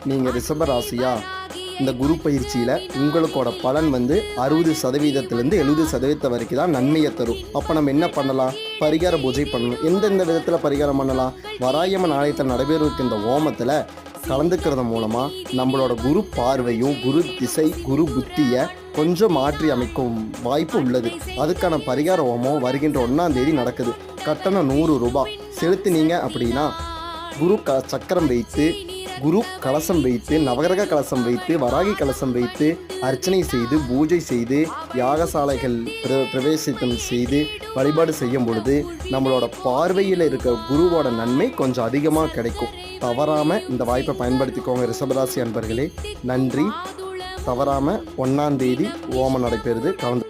நீங்கள் ரிஷப ராசியா, இந்த குரு பயிற்சியில் உங்களுக்கோட பலன் 60%லேருந்து 70% வரைக்கும் தான் நன்மையை தரும். அப்போ நம்ம என்ன பண்ணலாம்? பரிகார பூஜை பண்ணணும். எந்தெந்த விதத்தில் பரிகாரம் பண்ணலாம்? வராயம்மன் ஆலயத்தில் நடைபெறுவதற்கு இந்த ஹோமத்தில் கலந்துக்கிறது மூலமாக நம்மளோட குரு பார்வையும் குரு திசை குரு புத்தியை கொஞ்சம் மாற்றி அமைக்கும் வாய்ப்பு உள்ளது. அதுக்கான பரிகார ஹோமம் வருகின்ற 1ஆம் தேதி நடக்குது. கட்டணம் 100 ரூபாய் செலுத்தினீங்க அப்படின்னா குரு சக்கரம் வைத்து, குரு கலசம் வைத்து, நவகிரக கலசம் வைத்து, வராகி கலசம் வைத்து அர்ச்சனை செய்து, பூஜை செய்து, யாகசாலைகள் பிரவேசித்தம் செய்து வழிபாடு செய்யும் பொழுது நம்மளோட பார்வையில் இருக்க குருவோட நன்மை கொஞ்சம் அதிகமாக கிடைக்கும். தவறாமல் இந்த வாய்ப்பை பயன்படுத்திக்கோங்க ரிஷபராசி அன்பர்களே. நன்றி. தவறாமல் 1ஆம் தேதி ஹோமம் நடைபெறுது, கலந்து